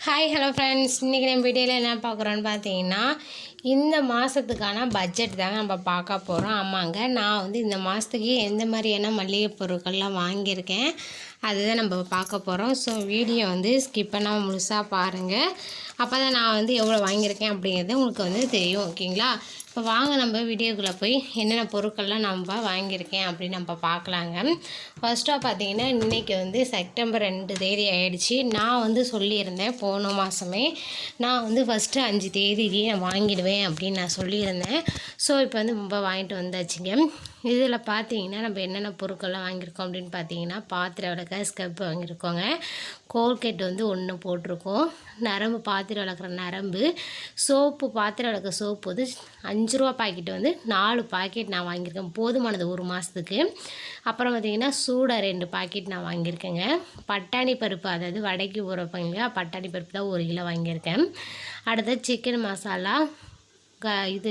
Hi hello friends, இன்றைக்கி நம்ம வீடியோவில் என்ன பார்க்குறோன்னு பார்த்தீங்கன்னா, இந்த மாதத்துக்கான பட்ஜெட் தாங்க நம்ம பார்க்க போகிறோம். ஆமாங்க, நான் வந்து இந்த மாதத்துக்கு எந்த மாதிரியான மளிகை பொருட்கள்லாம் வாங்கியிருக்கேன் அதுதான் நம்ம பார்க்க போகிறோம். ஸோ வீடியோ வந்து ஸ்கிப் பண்ணாமல் முழுசாக பாருங்கள். அப்போ தான் நான் வந்து எவ்வளோ வாங்கியிருக்கேன் அப்படிங்கிறது உங்களுக்கு வந்து தெரியும். ஓகேங்களா? இப்போ வாங்க நம்ம வீடியோக்குள்ளே போய் என்னென்ன பொருட்கள்லாம் நம்ம வாங்கியிருக்கேன் அப்படின்னு நம்ம பார்க்கலாங்க. ஃபஸ்ட்டாக பார்த்தீங்கன்னா, இன்றைக்கி வந்து செப்டம்பர் 2 தேதி ஆகிடுச்சி. நான் வந்து சொல்லியிருந்தேன் போன மாதமே நான் வந்து ஃபஸ்ட்டு 5 தேதிக்கு நான் வாங்கிடுவேன் அப்படின்னு நான் சொல்லியிருந்தேன். ஸோ இப்போ வந்து ரொம்ப வாங்கிட்டு வந்தாச்சுங்க. இதில் பார்த்தீங்கன்னா நம்ம என்னென்ன பொருட்கள்லாம் வாங்கியிருக்கோம் அப்படின்னு பார்த்தீங்கன்னா, பாத்திரம் விளக்க ஸ்கப் வாங்கியிருக்கோங்க. கோல்கேட் வந்து 1 போட்டிருக்கோம். நரம்பு பாத்திரம் விளக்குற நரம்பு, சோப்பு பாத்திரம் விளக்க சோப்பு வந்து 5 ரூபா பாக்கெட் வந்து 4 பாக்கெட் நான் வாங்கியிருக்கேன். போதுமானது ஒரு மாதத்துக்கு. அப்புறம் பார்த்திங்கன்னா சூடை 2 பாக்கெட் நான் வாங்கியிருக்கேங்க. பட்டாணி பருப்பு, அதாவது வடைக்கு ஊறப்பங்க பட்டாணி பருப்பு தான் 1 கிலோ வாங்கியிருக்கேன். அடுத்து சிக்கன் மசாலா, இது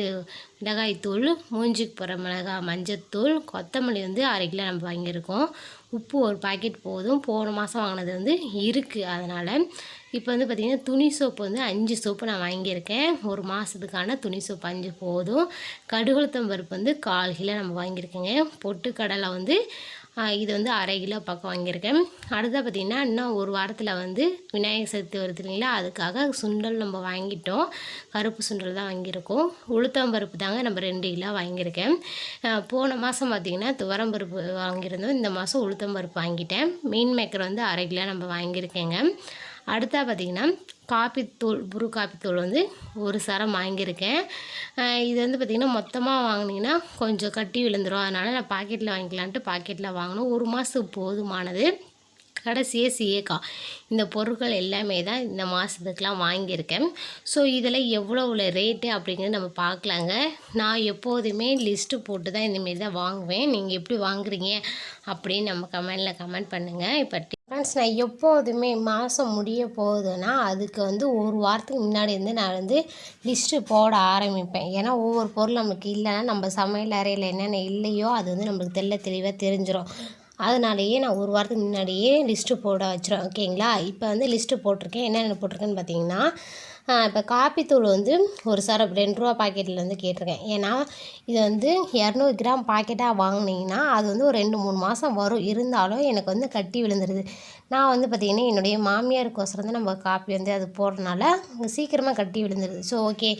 மிளகாய்த்தூள், மூஞ்சிக்கு போகிற மிளகாய், மஞ்சத்தூள், கொத்தமல்லி வந்து 1/2 கிலோ நம்ம வாங்கியிருக்கோம். உப்பு 1 பாக்கெட் போதும். போன மாதம் வாங்கினது வந்து இருக்குது. அதனால் இப்போ வந்து பார்த்திங்கன்னா துணி சோப்பு வந்து 5 சோப்பு நான் வாங்கியிருக்கேன். ஒரு மாதத்துக்கான துணி சோப்பு 5 போதும். கடுகுளுத்தம் பருப்பு வந்து 1/4 கிலோ நம்ம வாங்கியிருக்கேங்க. பொட்டுக்கடலை வந்து இது வந்து 1/2 கிலோ பக்கம் வாங்கியிருக்கேன். அடுத்தது பார்த்திங்கன்னா இன்னும் ஒரு வாரத்தில் வந்து விநாயகர் சதுர்த்தி வருது இல்லைங்களா, அதுக்காக சுண்டல் நம்ம வாங்கிட்டோம். கருப்பு சுண்டல் தான் வாங்கியிருக்கோம். உளுத்தம் பருப்பு தாங்க நம்ம 2 கிலோ வாங்கியிருக்கேன். போன மாதம் பார்த்திங்கன்னா துவரம் பருப்பு வாங்கியிருந்தோம். இந்த மாதம் உளுத்தம் பருப்பு வாங்கிட்டேன். மீன் மேக்கர் வந்து 1/2 கிலோ நம்ம வாங்கியிருக்கேங்க. அடுத்தா பார்த்திங்கன்னா காப்பித்தூள், புரு காப்பித்தூள் வந்து 1 சரம் வாங்கியிருக்கேன். இது வந்து பார்த்திங்கன்னா மொத்தமாக வாங்கினீங்கன்னா கொஞ்சம் கட்டி விழுந்துடும். அதனால் நான் பாக்கெட்டில் வாங்கிக்கலான்ட்டு பாக்கெட்டில் வாங்கினோம். ஒரு மாதத்துக்கு போதுமானது. கடைசியே சீயக்காய், இந்த பொருட்கள் எல்லாமே தான் இந்த மாதத்துக்கெலாம் வாங்கியிருக்கேன். ஸோ இதில் எவ்வளோ ரேட்டு அப்படிங்கிறது நம்ம பார்க்கலாங்க. நான் எப்போதுமே லிஸ்ட்டு போட்டு தான் இந்தமாரி தான் வாங்குவேன். நீங்கள் எப்படி வாங்குறீங்க அப்படின்னு நம்ம கமெண்ட் பண்ணுங்கள். இப்போ ஃப்ரெண்ட்ஸ், நான் எப்போதுமே மாதம் முடிய போகுதுன்னா அதுக்கு வந்து ஒரு வாரத்துக்கு முன்னாடி இருந்து நான் வந்து லிஸ்ட்டு போட ஆரம்பிப்பேன். ஏன்னா ஒவ்வொரு பொருள் நமக்கு இல்லைன்னா நம்ம சமையல் அறையில் என்னென்ன இல்லையோ அது வந்து நம்மளுக்கு தெளிவாக தெரிஞ்சிடும். அதனாலேயே நான் ஒரு வாரத்துக்கு முன்னாடியே லிஸ்ட்டு போட வச்சிருவேன். ஓகேங்களா? இப்போ வந்து லிஸ்ட்டு போட்டிருக்கேன். என்னென்ன போட்டிருக்கேன்னு பார்த்தீங்கன்னா, இப்போ காப்பித்தூள் வந்து ஒரு சரம் 2 ரூபா பாக்கெட்டில் வந்து கேட்டிருக்கேன். ஏன்னா இது வந்து 200 கிராம் பாக்கெட்டாக வாங்கினீங்கன்னா அது வந்து ஒரு 2-3 மாதம் வரும். இருந்தாலும் எனக்கு வந்து கட்டி விழுந்துருது. நான் வந்து பார்த்திங்கன்னா என்னுடைய மாமியாருக்கோசரம் தான் நம்ம காப்பி வந்து அது போடுறதுனால சீக்கிரமாக கட்டி விழுந்துருது. ஸோ ஓகே,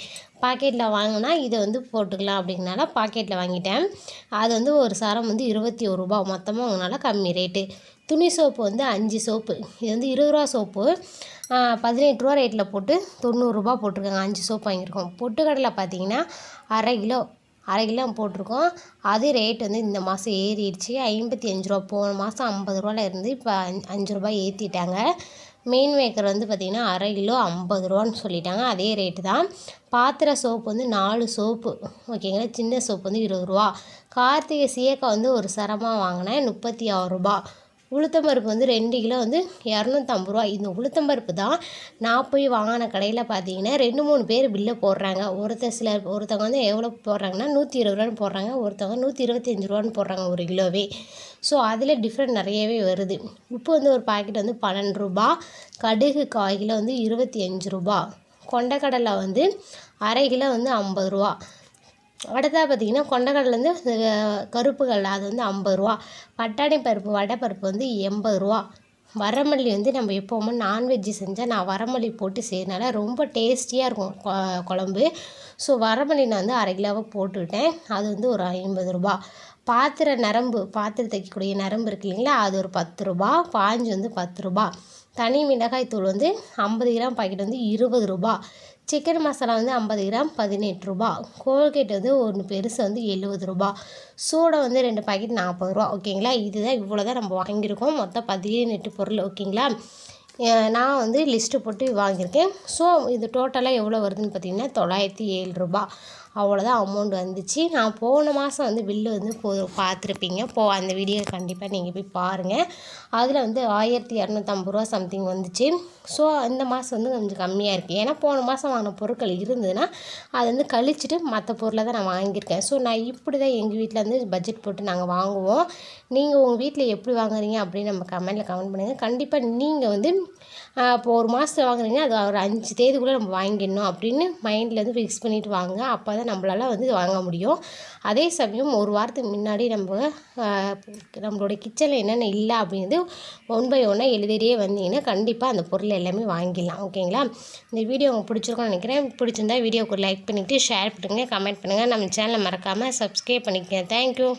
பாக்கெட்டில் வாங்கினா இதை வந்து போட்டுக்கலாம் அப்படிங்கனால பாக்கெட்டில் வாங்கிட்டேன். அது வந்து ஒரு சரம் வந்து 21 ரூபா. மொத்தமாக வாங்கினால கம்மி ரேட்டு. துணி சோப்பு வந்து 5 சோப்பு, இது வந்து 20 ரூபா சோப்பு 18 ரூபா ரேட்டில் போட்டு 90 ரூபா போட்டிருக்காங்க. 5 சோப்பு வாங்கியிருக்கோம். பொட்டுக்கடலை பார்த்திங்கன்னா 1/2 கிலோ போட்டிருக்கோம். அது ரேட் வந்து இந்த மாதம் ஏறிடுச்சு. 55 ரூபா. போன மாதம் 50 ரூபாயில் இருந்து இப்போ 5 ரூபாய் ஏற்றிட்டாங்க. மீன் மேக்கர் வந்து பார்த்திங்கன்னா 1/2 கிலோ 50 ரூபான்னு சொல்லிட்டாங்க. அதே ரேட்டு தான். பாத்திர சோப்பு வந்து 4 சோப்பு ஓகேங்களா. சின்ன சோப்பு வந்து 20 ரூபா. கார்த்திகை சீயக்காய் வந்து ஒரு சரமாக வாங்கினேன் 36 ரூபா. உளுத்தம்பருப்பு வந்து 2 கிலோ வந்து 250 ரூபா. இந்த உளுத்தம்பருப்பு தான் நான் போய் வாங்கின கடையில் பார்த்தீங்கன்னா 2-3 பேர் பில்லை போடுறாங்க. ஒருத்தவங்க வந்து எவ்வளோ போடுறாங்கன்னா 120 ரூபான்னு போடுறாங்க, ஒருத்தவங்க 125 ரூபான்னு போடுறாங்க 1 கிலோவே. ஸோ அதில் டிஃப்ரெண்ட் நிறையவே வருது. உப்பு வந்து ஒரு பாக்கெட் வந்து 12 ரூபா. கடுகு 1/4 கிலோ வந்து 25 ரூபா. கொண்டக்கடலை வந்து 1/2 கிலோ வந்து 50 ரூபா. அடுத்ததாக பார்த்திங்கன்னா கொண்டக்கடலை வந்து கருப்பு கடலை, அது வந்து 50 ரூபா. பட்டாணி பருப்பு, வடை பருப்பு வந்து 80 ரூபா. வரமல்லி வந்து நம்ம எப்போவுமே நான்வெஜ்ஜு செஞ்சால் நான் வரமல்லி போட்டு செய்யறதுனால ரொம்ப டேஸ்டியாக இருக்கும் குழம்பு. ஸோ வரமல்லி நான் வந்து 1/2 கிலோவை போட்டுக்கிட்டேன். அது வந்து ஒரு 50 ரூபா. பாத்திரம் தைக்கக்கூடிய நரம்பு இருக்குது இல்லைங்களா, அது ஒரு 10 ரூபா. பாஞ்சு வந்து 10 ரூபா. தனி மிளகாய் தூள் வந்து 50 கிராம் பாக்கெட் வந்து 20 ரூபா. சிக்கன் மசாலா வந்து 50 கிராம் 18 ரூபா. கோல்கேட் வந்து ஒன்று பெருசு வந்து 70 ரூபா. சூடை வந்து 2 பாக்கெட் 40 ரூபா. ஓகேங்களா? இதுதான் இவ்வளோ தான் நம்ம வாங்கியிருக்கோம். மொத்தம் 18 பொருள். ஓகேங்களா? நான் வந்து லிஸ்ட்டு போட்டு வாங்கியிருக்கேன். ஸோ இது டோட்டலாக எவ்வளோ வருதுன்னு பார்த்திங்கன்னா 907 ரூபா. அவ்வளோதான் அமௌண்ட் வந்துச்சு. நான் போன மாதம் வந்து பில்லு வந்து பார்த்துருப்பீங்க. அந்த வீடியோ கண்டிப்பாக நீங்கள் போய் பாருங்கள். அதில் வந்து 1250 ரூபா சம்திங் வந்துச்சு. ஸோ இந்த மாதம் வந்து கொஞ்சம் கம்மியாக இருக்குது. ஏன்னா போன மாதம் வாங்கின பொருட்கள் இருந்ததுன்னா அதை வந்து கழிச்சிட்டு மற்ற பொருளை தான் நான் வாங்கியிருக்கேன். ஸோ நான் இப்படி தான் எங்கள் வீட்டில் வந்து பட்ஜெட் போட்டு நாங்கள் வாங்குவோம். நீங்கள் உங்கள் வீட்டில் எப்படி வாங்குறீங்க அப்படின்னு நம்ம கமெண்ட் பண்ணுங்கள். கண்டிப்பாக நீங்கள் வந்து இப்போ ஒரு மாதத்துல வாங்குறீங்கன்னா அது ஒரு 5 தேதிக்குள்ளே நம்ம வாங்கிடணும் அப்படின்னு மைண்டில் வந்து ஃபிக்ஸ் பண்ணிவிட்டு வாங்க. அப்போ தான் நம்மளால் வந்து வாங்க முடியும். அதே சமயம் ஒரு வாரத்துக்கு முன்னாடி நம்மளோட கிச்சனில் என்னென்ன இல்லை அப்படிங்கிறது 1 பை 1 எழுதிட்டே வந்தீங்கன்னா கண்டிப்பாக அந்த பொருள் எல்லாமே வாங்கிடலாம். ஓகேங்களா? இந்த வீடியோ உங்களுக்கு பிடிச்சிருக்கும்னு நினைக்கிறேன். பிடிச்சிருந்தா வீடியோக்கு லைக் பண்ணிவிட்டு ஷேர் பண்ணுங்கள், கமெண்ட் பண்ணுங்கள். நம்ம சேனலை மறக்காமல் சப்ஸ்கிரைப் பண்ணிக்கங்க. தேங்க்யூ.